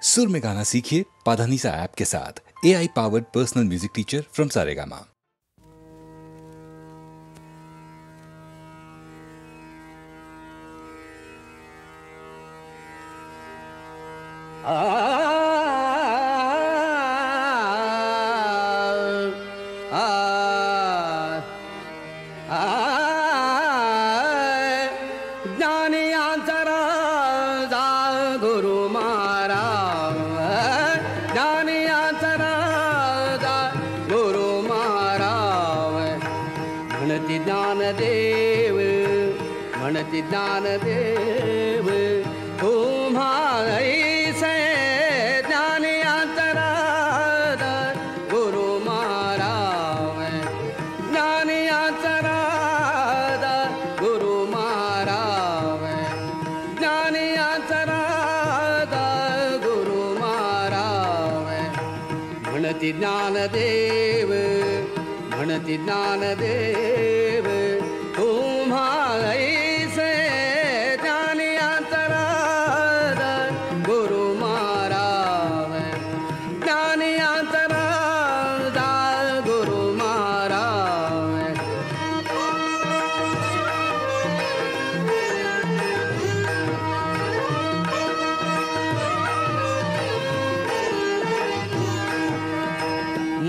सुर में गाना सीखिए पाधानीसा ऐप के साथ। AI powered personal music teacher from Saregama. ज्ञानदेव तुम्हारे ज्ञान अंतराद गुरु महाराव ज्ञान अंतराद गुरु महाराव ज्ञान अंतराद गुरु महाराव म्हणती ज्ञानदेव तुम्हारे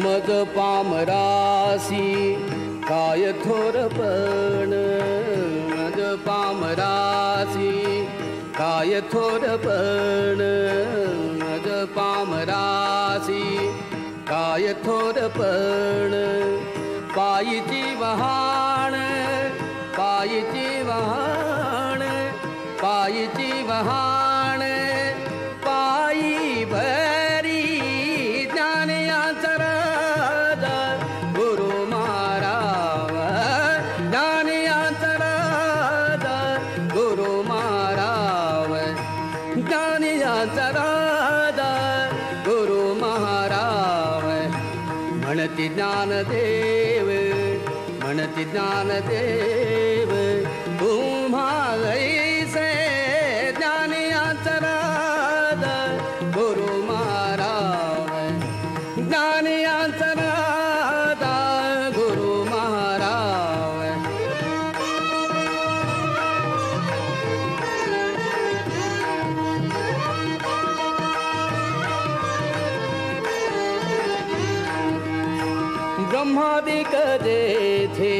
मज पामरासी काय थोरपण मज पामरासी काय थोरपण मज पामरासी काय थोरपण पायीची वहाण पायीची वहाण पायीची वहाण पायी भरी ज्ञानदेव म्हणती ज्ञानदेव तुम्हारे ज्ञान अंतराद गुरु महाराव ज्ञान अंतराद गुरु महाराव ब्रह्मादिक देथे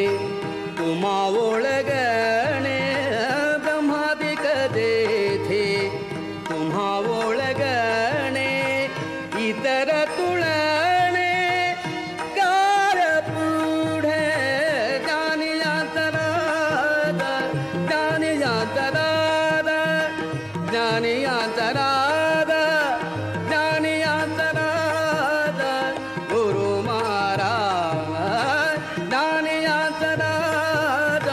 तुम्हा ओळगणे ब्रह्मादिक देथे तुम्हा ओळगणे इतर तुळणे कार पुढे ज्ञान अंतराद ज्ञान अंतराद ज्ञान अंतराद ज्ञान अंतराद गुरु महाराव ज्ञान अंतराद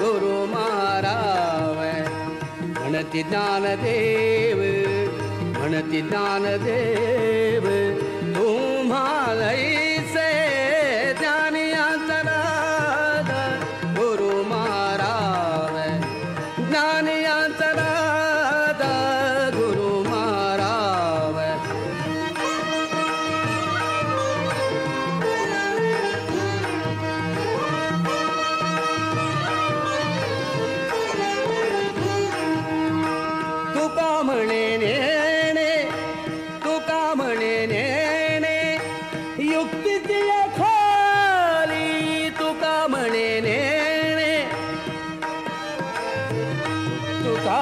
गुरु महाराव म्हणती ज्ञानदेव तुम्हारे ज्ञान अंतराद गुरु महाराव ज्ञान अंतराद गुरु महाराव तुका म्हणे नेणे तुका म्हणे नेणे युक्तीची खाली तुका म्हणे नेणे तुका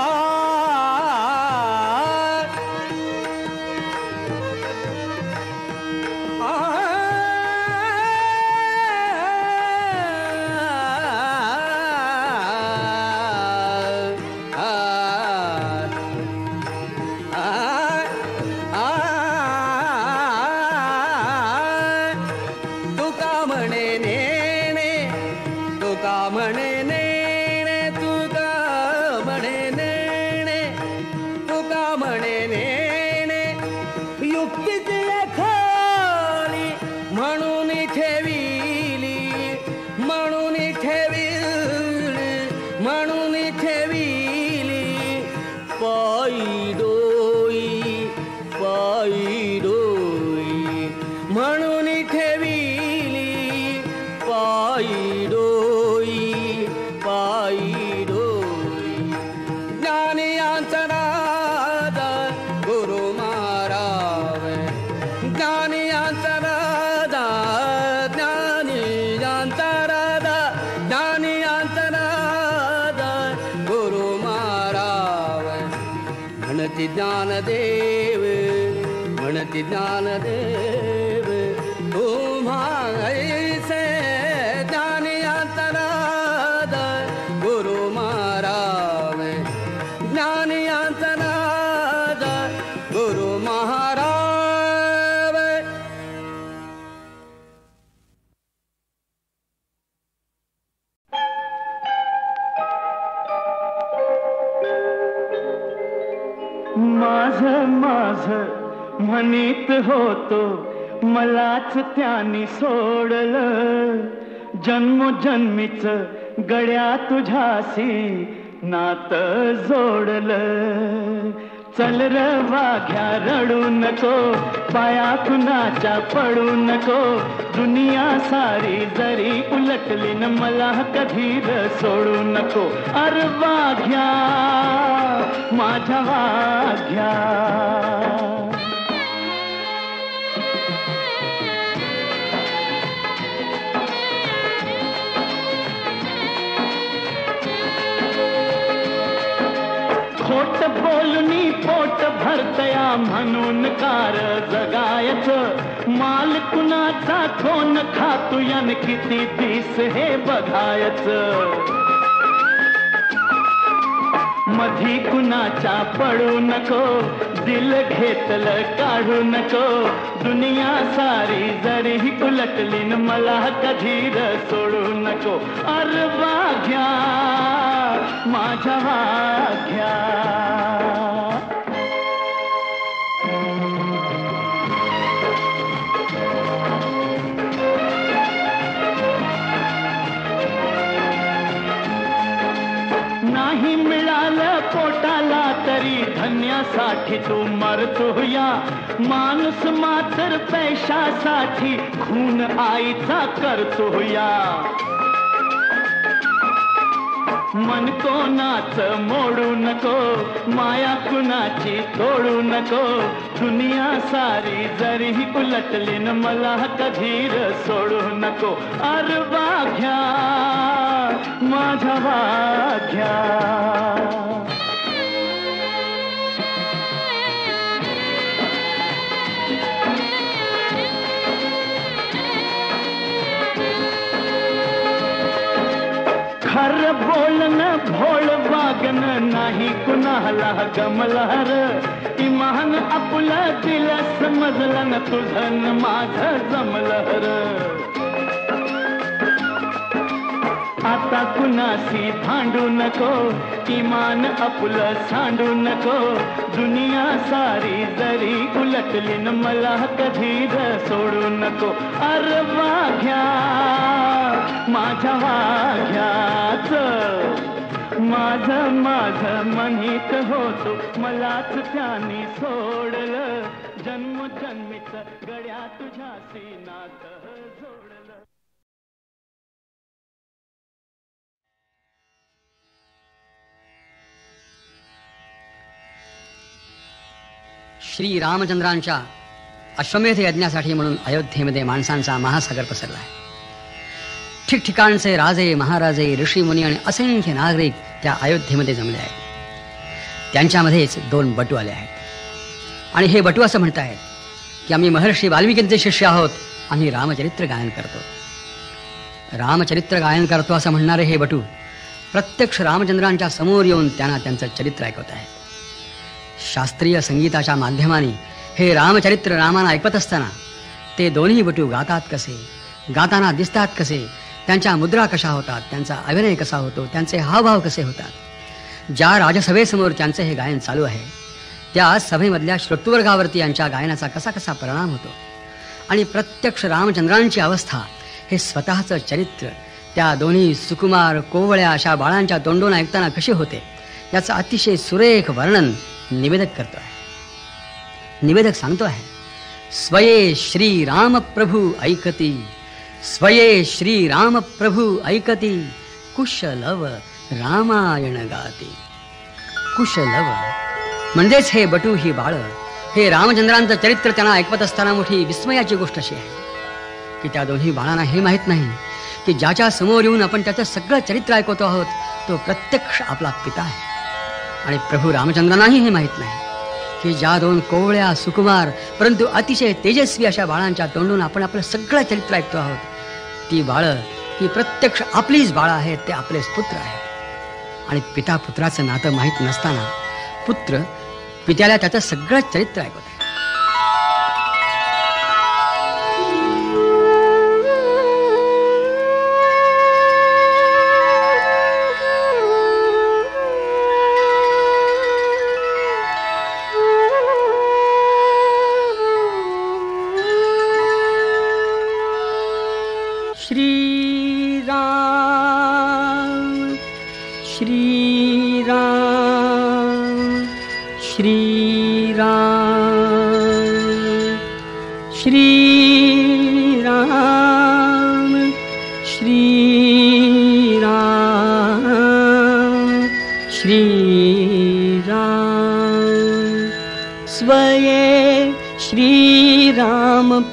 देव म्हणती ज्ञानदेव तुम्हा ऐसे ज्ञानी अंतराद गुरु महाराज ज्ञानी अंतराद गुरु महाराज. माझ म्हणीत होतो मलाच त्यानी सोडलं, जन्मोजन्मीच गड्या तुझ्याशी नात जोडलं. चल र वाघ्या रडू नको, पाया कुणाच्या पडू नको, दुनिया सारी जरी उलटली न मला कधी र सोडू नको. अरे वाघ्या माझ्या वाघ्या. खोट बोलणी पोट भरतया म्हणून कार जगायचं, माल कुणाचा कोण खातू यान किती दिस हे बघायचं. मधी कुणाच्या पडू नको, दिल घेतलं काढू नको, दुनिया सारी जरी उलटली न मला कधी र सोडू नको. अरे वाघ्या माझ्या वाघ्या. नाही मिळालं पोटाला तरी धन्यासाठी तू मरतोया, माणूस मात्र पैशासाठी खून आईचा करतोया. मन कोणाच मोडू नको, माया कुणाची तोडू नको, दुनिया सारी जरी उलटली न मला कधी र सोडू नको. अरे वाघ्या माझ्या वाघ्या. खर बोलन भोळ वागन नाही कुणाला गमलहर, इमान आपलं दिल समजलं न तुझं न माझं जमलहर. आता कुणाशी भांडू नको, इमान आपलं सांडू नको, दुनिया सारी जरी उलटली न मला कधी र सोडू नको. अरे वाघ्या माझ्या वाघ्याच. माझ म्हणीत होतो मलाच त्यानी सोडलं, जन्मोजन्मीच गड्या तुझ्याशी नात जोडलं. श्री रामचंद्रांच्या अश्वमेध यज्ञासाठी म्हणून अयोध्येमध्ये माणसांचा महासागर पसरला आहे. ठिकठिकाणचे राजे महाराजे ऋषीमुनी आणि असंख्य नागरिक त्या अयोध्येमध्ये जमले आहेत. त्यांच्यामध्येच 2 बटू आले आहेत आणि हे बटू असं म्हणत आहेत की आम्ही महर्षी वाल्मिकींचे शिष्य आहोत, आम्ही रामचरित्र गायन करतो. रामचरित्र गायन करतो असं म्हणणारे हे बटू प्रत्यक्ष रामचंद्रांच्या समोर येऊन त्यांना त्यांचं चरित्र ऐकवत आहेत. शास्त्रीय संगीताच्या माध्यमाने हे रामचरित्र रामाना ऐकत असताना ते दोन्ही बटू गातात कसे, गाताना दिसतात कसे, त्यांच्या मुद्रा कशा होतात, त्यांचा अभिनय कसा होतो, त्यांचे हावभाव कसे होतात. ज्या राजसभेसमोर त्यांचे हे गायन चालू आहे त्या सभेमधल्या श्रोतृवर्गावरती यांच्या गायनाचा कसा कसा परिणाम होतो आणि प्रत्यक्ष रामचंद्रांची अवस्था, हे स्वतःचं चरित्र त्या दोन्ही सुकुमार कोवळ्या अशा बाळांच्या तोंडून ऐकताना कसे होते याचं अतिशय सुरेख वर्णन निवेदक करतो आहे. निवेदक सांगतो आहे, स्वये श्री राम प्रभू ऐकती, स्वये श्री राम प्रभू ऐकती, कुशलव रामायण गाती. कुशलव म्हणजेच हे बटू ही बाळ, हे रामचंद्रांचं चरित्र त्यांना ऐकवत असताना मोठी विस्मयाची गोष्ट अशी आहे की त्या दोन्ही बाळांना हे माहीत नाही की ज्याच्या समोर येऊन आपण त्याचं सगळं चरित्र ऐकवतो आहोत तो प्रत्यक्ष आपला पिता आहे. आणि प्रभू रामचंद्रांनाही हे माहीत नाही की ज्या दोन कोवळ्या सुकुमार परंतु अतिशय तेजस्वी अशा बाळांच्या तोंडून आपण आपलं सगळं चरित्र ऐकतो आहोत. ती बाळं ही प्रत्यक्ष आपलीच बाळं आहेत, ते आपलेच पुत्र आहेत. आणि पिता पुत्राचं नातं माहीत नसताना पुत्र पित्याला त्याचं सगळं चरित्र ऐकत आहे.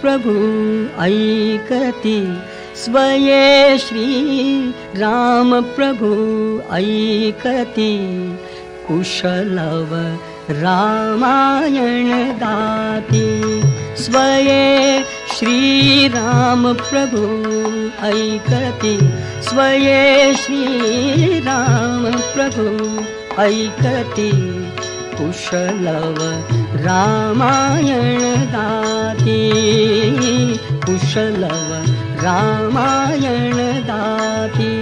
प्रभु ऐकती स्वये श्री राम प्रभु ऐकती कुशलव रामायण गाती स्वये श्री राम प्रभु ऐकती स्वये श्री राम प्रभु ऐकती कुशलव रामायण गाती कुशलव रामायण गाती.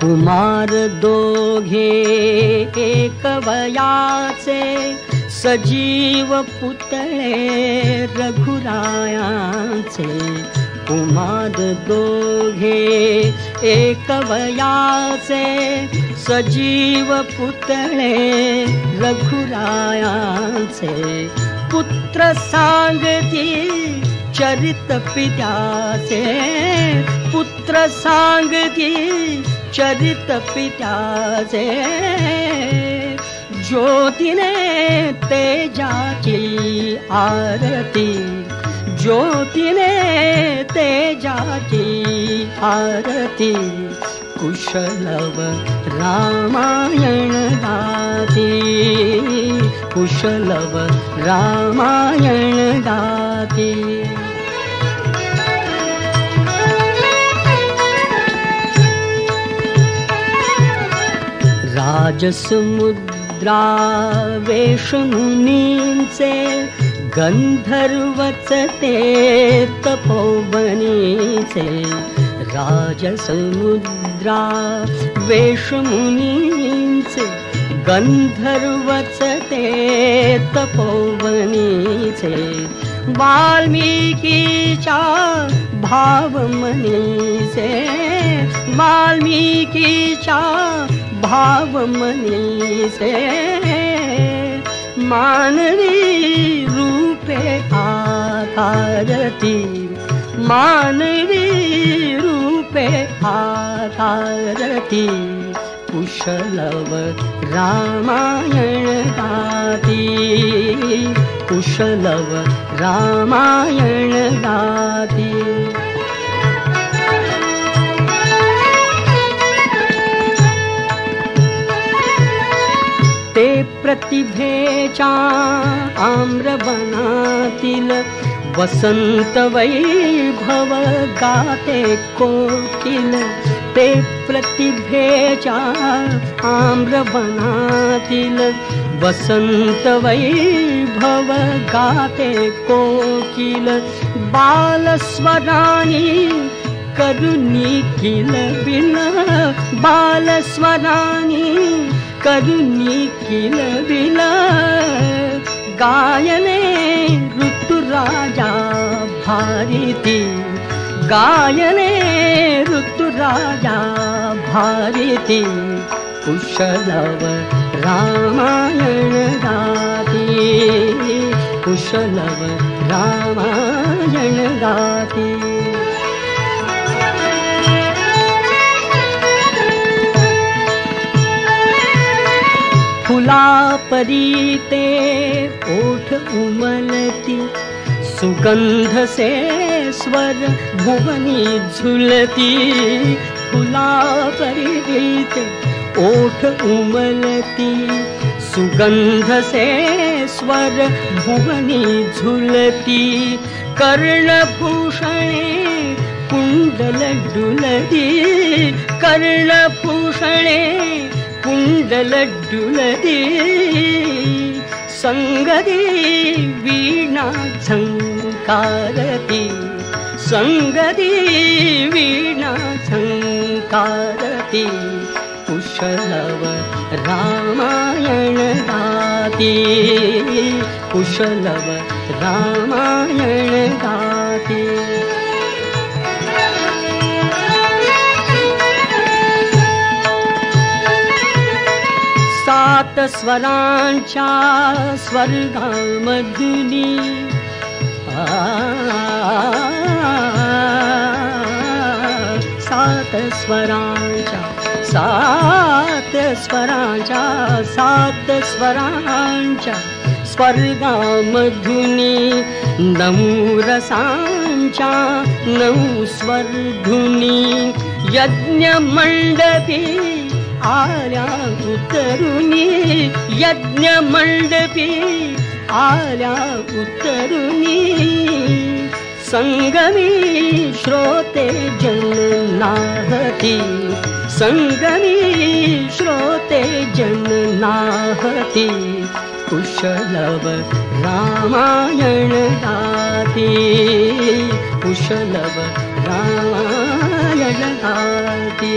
कुमार दोघे एक वयाचे सजीव पुतळे रघुरायांचे. कुमार दोघे एक वयाचे सजीव पुतळे रघुरायांचे. पुत्र सांगती चरित पित्याचे पुत्र सांगती चरित पित्याचे. ज्योतीने तेजाची आरती ज्योतीने तेजाची आरती कुशलव रामायण गाती कुशलव रामायण गाती. राजसमुद्रा वेशमुनींचे गंधर्वच ते तपोवनीचे. राजसमुद्रा वेशमुनींचे गंधर्वच ते तपोवनीचे. वाल्मिकीच्या भावमनीचे वाल्मिकीच्या भावमनीचे. मानवी रूपे आकारती मानवी रूपे आकारती कुशलव रामायण गाती कुशलव रामायण गाती. ते प्रतिभेच्या आम्रवनातील वसंत वैभव गाते कोकिल. ते प्रतिभेच्या आम्रवनातील वसंत वैभव गाते कोकिल. बालस्वरानी करुणी किल बिल बालस्वरानी करुणी किल बिल. गायने ऋतुराजा भारती गायने ऋतुराजा भारती कुशलव रामायण गाती कुशलव रामायण गाती. फुलापरी ते ओठ उमलती सुगंध से स्वर भुवनी झुलती. फुला परिते ओठ उमलती, सुगंध से स्वर भुवनी झुलती, कर्णभूषणे कुंडल डुलती, कर्णभूषणे कुंडल डुलती, संगती वीणा झंकारती, संगती वीणा झंकारती, कुशलव रामायण गाती, कुशलव रामायण गाती. सात स्वरांच्या स्वर्गामधुनी, सात स्वरांच्या स्वर्गामधुनी, नऊ रसांच्या नऊ स्वरधुनी, यज्ञ मंडपी आल्या उतरुनी, यज्ञ मंडपी आल्या उतरुनी, संगमी श्रोते जननाहती, संगमी श्रोते जननाहती, कुशलव रामायण गाती, कुशलव रामायण गाती.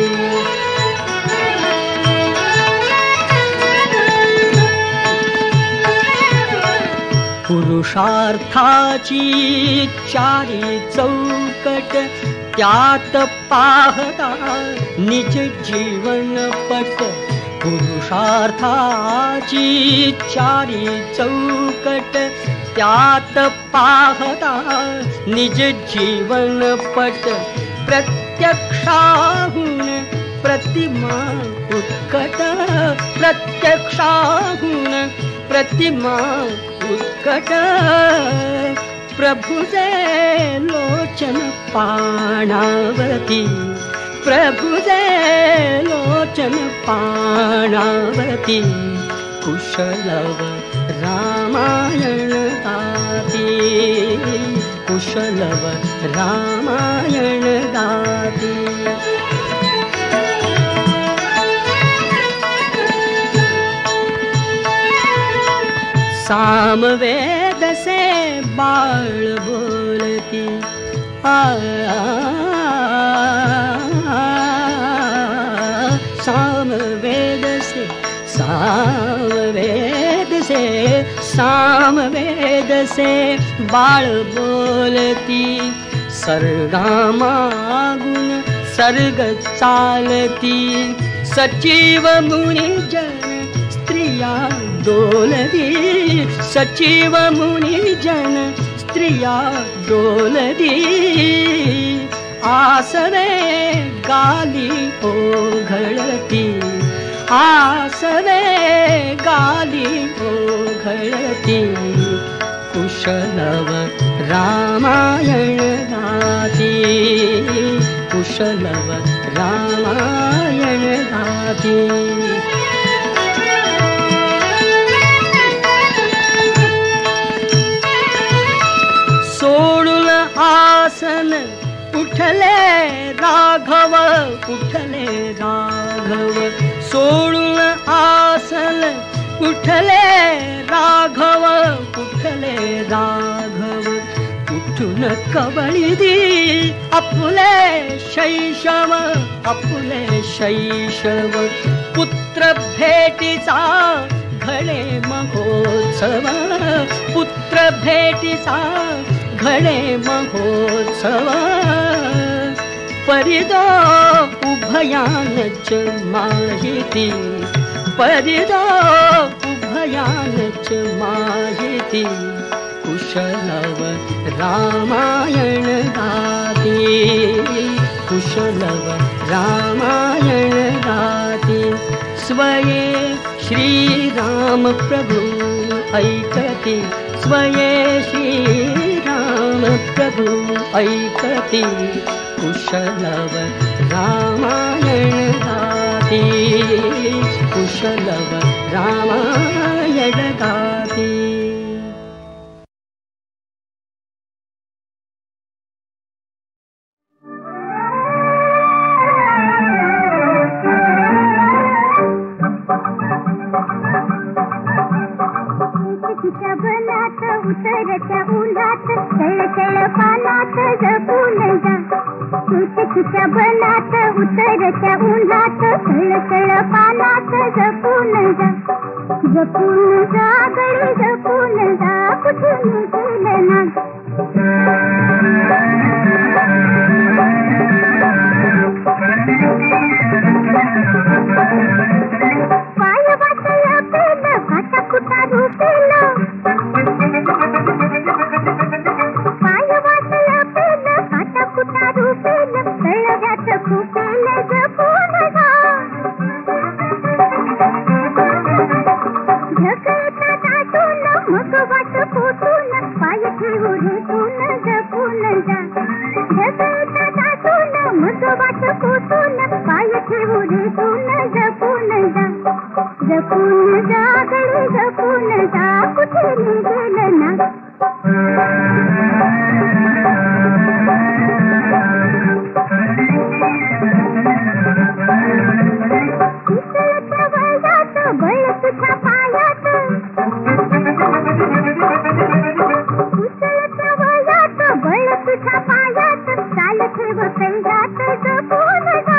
पुरुषार्थाची चारी चौकट, त्यात पाहता निज जीवनपट, पुरुषार्थाची चारी चौकट, त्यात पाहता निज जीवनपट, प्रत्यक्षाहून प्रतिमा उत्कट, प्रत्यक्षाहून प्रतिमा उत्कट, प्रभुजे लोचन पाणावती, प्रभुजे लोचन पाणावती, कुशलव रामायण गाती, कुशलव रामायण गाती. सामवेद से बाळ बोलती, सामवेद से बाळ बोलती, सर्गामागुन सर्ग चालती, सचिव मुनिजन स्त्रिया डोलती, सचिव मुनिजन स्त्रिया डोलती, आसवे गाली ओघळती, आसवे गाली ओघळती, कुशलव रामायण गाती, कुशलव रामायण गाती. सोडून आसन उठले राघव, उठले राघव, सोडून आसन उठले राघव, उठले राघव, उठून कवळी आपुले शैशव, आपुले शैशव, पुत्र भेटीचा घडे महोत्सव, पुत्र भेटीचा घडे महोत्सव, परिदो उभयानच माहिती, परिदो उभयानच माहिती, कुशलव रामायण गाती, कुशलव रामायण गाती. स्वये श्रीराम प्रभु ऐकती, स्वये श्रीराम प्रभु ऐकती, कुशलव रामायण गाती, कुशलव रामायण गाती. बनात उतरत्या उन्हात तळतळ पानात जपून जा. तुझच्या बनात उतरत्या उन्हात तळतळ पानात जपून जा. जपून जा गडी जपून जा कुठे निघेल ना. पाय वाटला पेल फाटा कुटा रुपेल. पाय वाटला पेल फाटा कुटा रुपेल. तळव्यात खुपेल जपून जा. ढकलता दाटून मग वाट फुटून पाय ठेवू रेटून जपून जा. ढकलता दाटून मग वाट फुटून पाय ठेवू रेटून जपून जा. जपून जा गडी जपून जा कुठे निघेल ना. उसळत्या वयात बळ तुझ्या पायात. उसळत्या वयात बळ तुझ्या पायात. चाल ठेव कैरात जपून जा.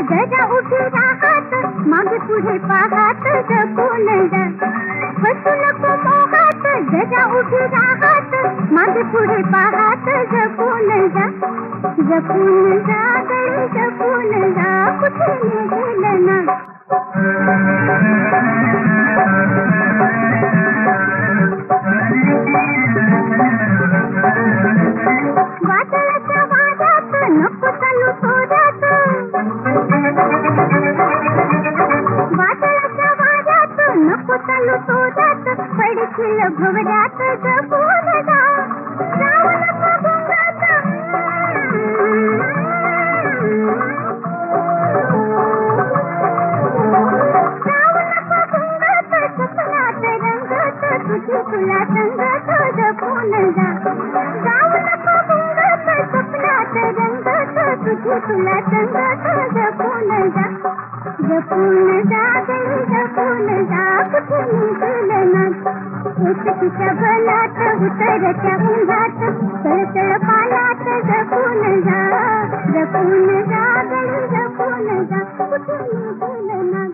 जरा उभी राहत मागे पुढे पाहत जपून जा. बसू नको मोहात जरा उभी राहत मागे पुढे पाहत जपून जा. जपून जा गडी जपून जा कुठे निघेल ना. वादळाच्या वादात नको चालू थोड्यात. वादळाच्या वादात नको चालू थोड्यात. पडशील भुवऱ्यात जपून जा. जाऊ नको गुंगात. जाऊ नको गुंगात स्वप्नात रंगत तुझी तुला संगत जपून जा. जाऊ नको गुंगात स्वप्नात रंगत तुझी तुला संगत जपून जा. जपून जा गडी जपून जा कुठे निघेल ना. एकटीच्या बनात उतरत्या उन्हात तळतळ पानात जपून जा. जपून जा गडी जपून जा कुठे निघेल ना.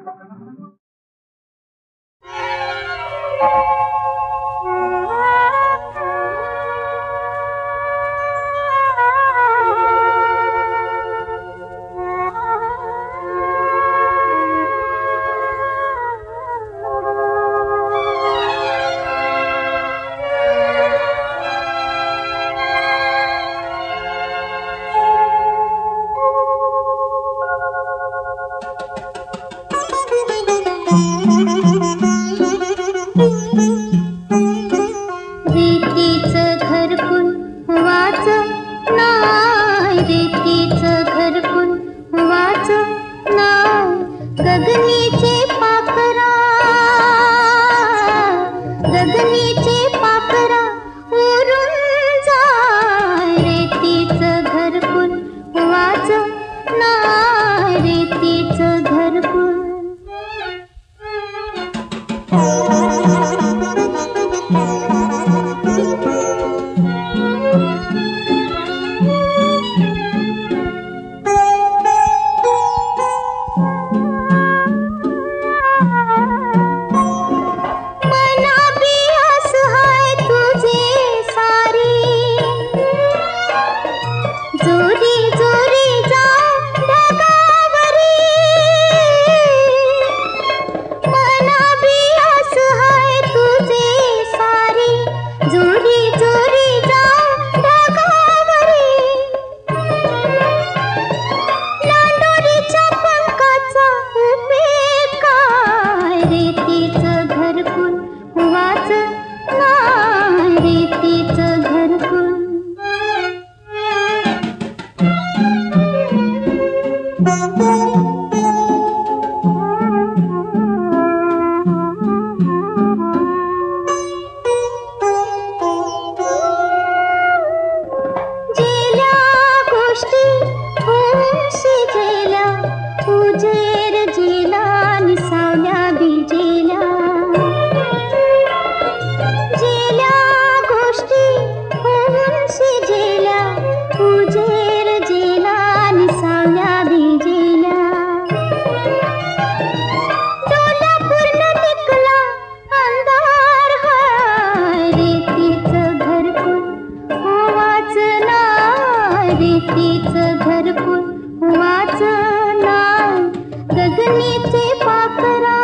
रेतीचं घरकुल वाच नाही. रेतीचं घरकुल वाच नाय गगनीचे पाखरा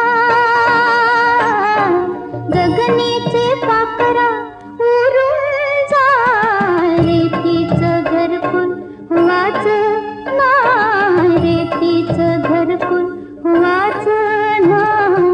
गगनीचे पाखरा उरून जाय रेतीचं घरकुल वाच नाय रेतीचं घरकुल वाच नाय.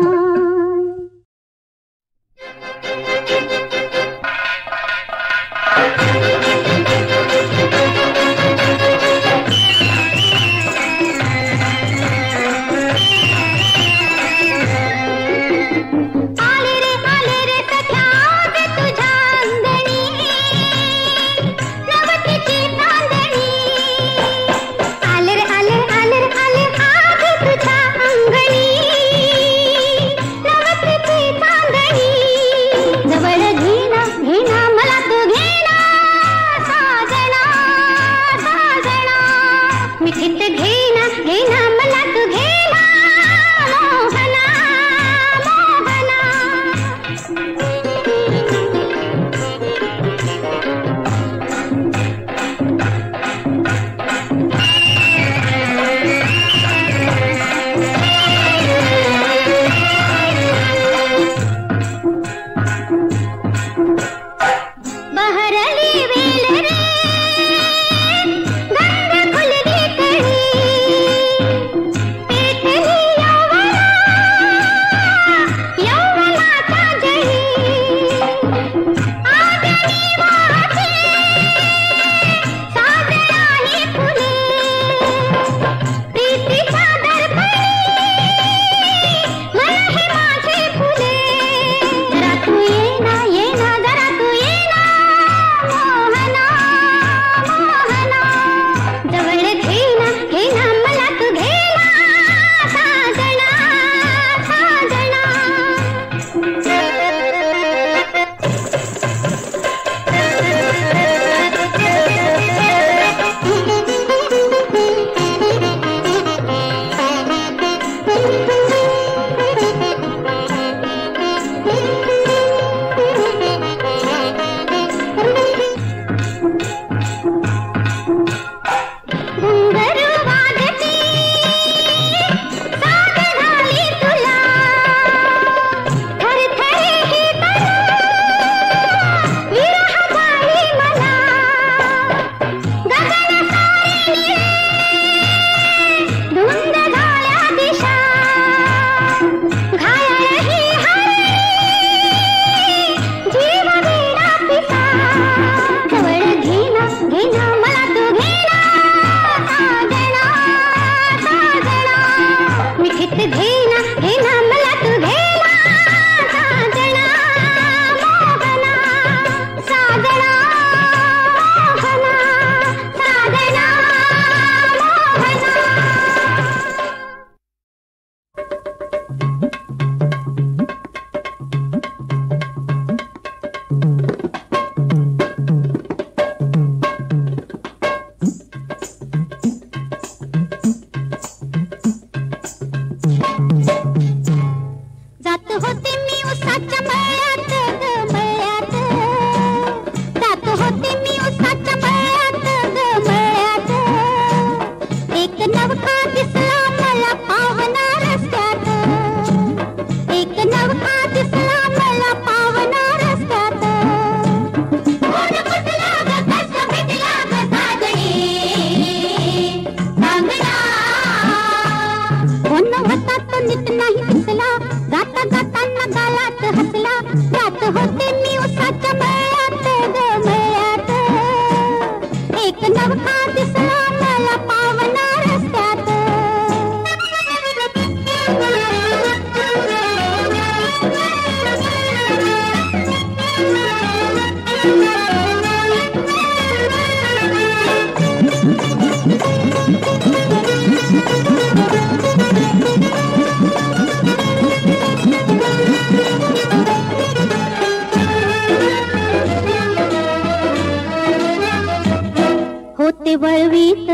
वळवीत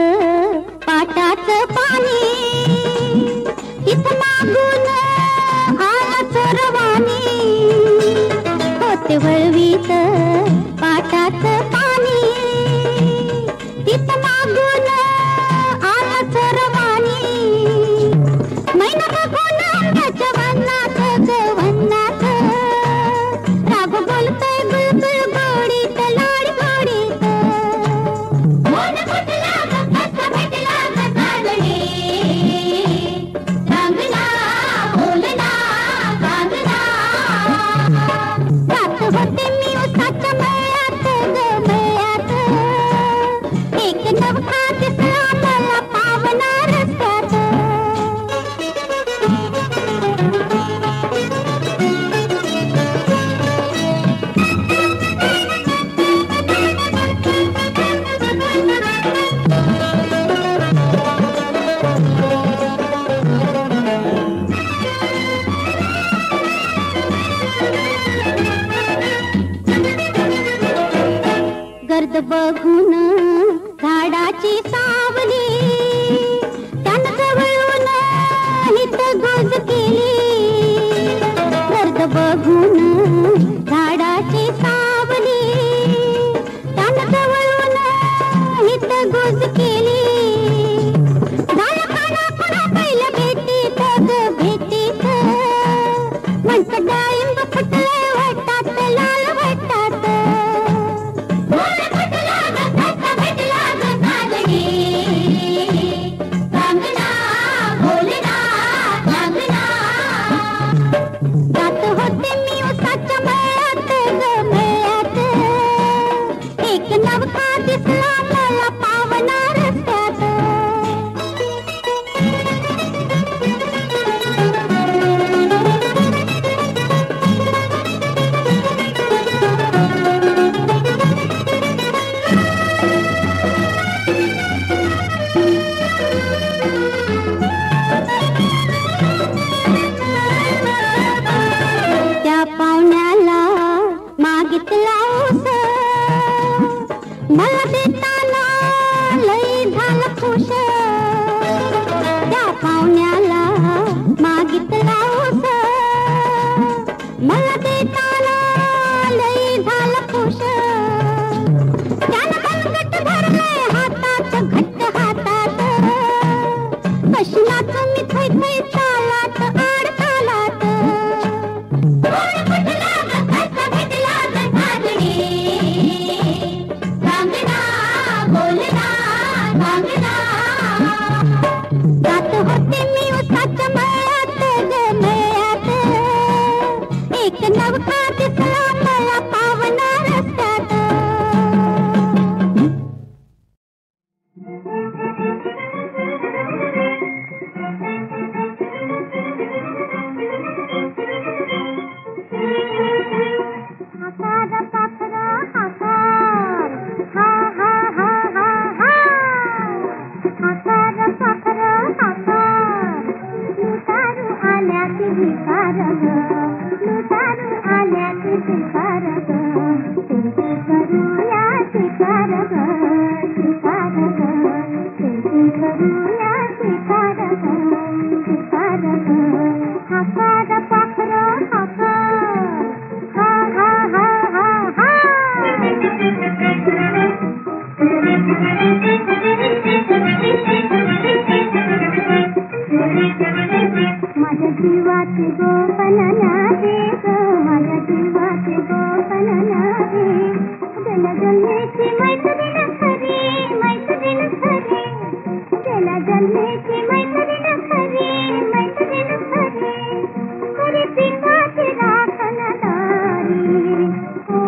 पाटाच पाणी तिथ मागून आला चरवाणी होते वळवीत पाटाच पाणी तिथ मागून नवखा दिसला मला पावना रस्त्यात गर्द बघून झाडाची सावली त्यानं जवळून हित गोज केली गर्द बघून झाडाची सावली त्यानं जवळून हित गोज केली झालं खाना पुन्हा पहिलं भेटीत ग भेटीत म्हणत डाळिंब फुटले वाटतात लाल वाटतात जात होते मी उसाच्या मळ्यात ग मळ्यात एक नवखा दिसला मला पावना रस्त्यात त्या पाहुण्याला मागितला ऊस मला देताना लई झालं खुश त्या पाहुण्याला मागितला ऊस मला देताना लई झालं खुश त्यानं मनगट धरलंय हातात घट्ट हातात कशी नाचू मी थै थै चालात आड तालात जात होते मी उसाच्या मळ्यात ग मळ्यात एक नवखा दिसला मला पावना रस्त्यात हाकार पाखरा हाकार हा हा हा हा हा हाकार पाखरा हाकार लुटारू आल्या की भिकार ग लुटारू आल्या की भिकार ग शेती करूया शिकार ग शिकार ग शेती करूया शिकार ग शिकार ग हाकार पाखरा हाकार हा हा हा हा हा माझ्या जीवाचे गोपन नावे ग माझ्या जीवाचे गोपन नावे त्याला जन्मेची मैत्रीण खरी मैत्रीण खरी त्याला जन्मेची मैत्रीण खरी मैत्रीण खरी खरी पिकाची राखणदारी ओ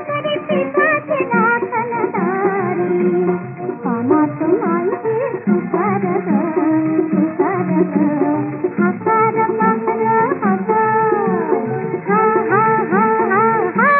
खरी पिकाची राखणदारी पानात माई सुकार ग सुकार ग हाकार पाखर हाकार हा हा हा हा हा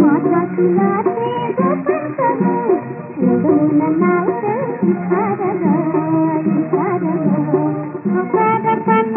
माता खिलाते जतन करो उडून नावते इखारगा हकार पत्र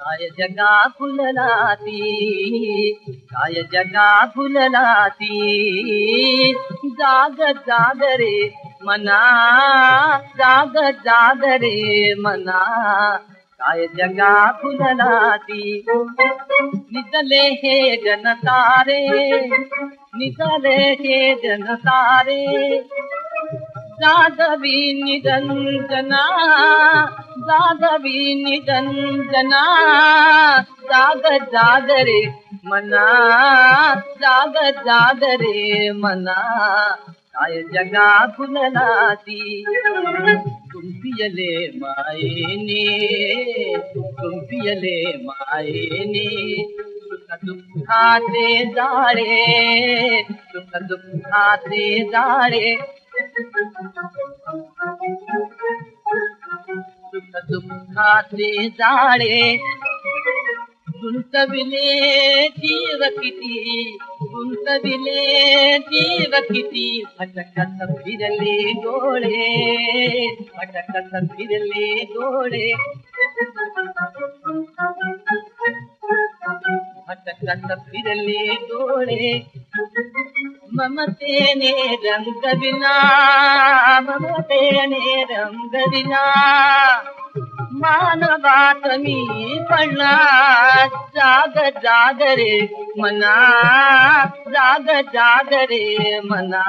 काय जगा फुललाती, काय जगा फुललाती, जाग जाग रे मना, जाग जाग रे मना, काय जगा फुललाती. निजले हे जनतारे, निजले हे जनतारे, जागवी निरंजना, जागवी निरंजना, जाग जाग रे मना, जाग जाग रे मना, काय जगा फुललाती. कुंपियले मायेने, कुंपियले मायेने, सुख दुःखाचे जाळे, सुख दुःखाचे जाळे, सुख दुःखाचे जाळे, गुंतविले जीव किती, गुंतविले जीव किती, भटकत फिरले डोळे, भटकत फिरले डोळे, भटकत फिरले डोळे. ममतेने रंग विना, ममतेने रंग विना, मानवात मी पडला, जाग जाग रे मना, जाग जाग रे मना,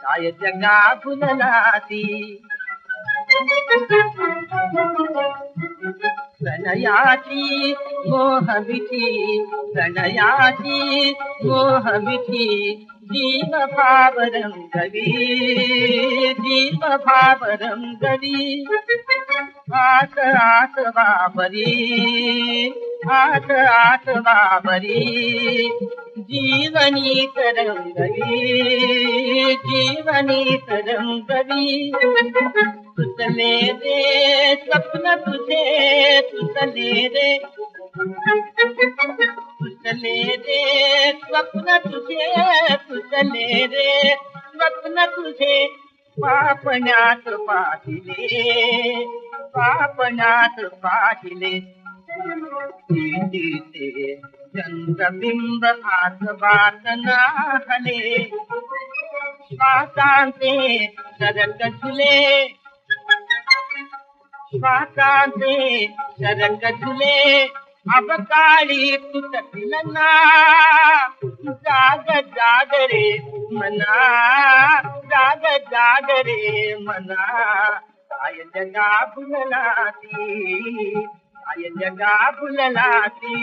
काय जगा फुललाती प्रणयाची मोहविठी प्रणयाची मोहविठी जीव भाव रंगवी जीव भाव रंगवी आस आस बाबरी आस आस बाबरी जीवनी तरंगवी जीवनी तरंगवी तुझले रे स्वप्न तुझे तुझले रे तुझले रे स्वप्न तुझे तुझले रे स्वप्न तुझे पापण्यात पाहिले पापण्यात पाहिले ते चंद्रबिंब आसवात नाहले श्वासांचे सरक झुले श्वासांचे सरक झुले अवकाळी तुटतील ना जाग जाग रे मना जाग जाग रे मना काय जगा फुललाती काय जगा फुललाती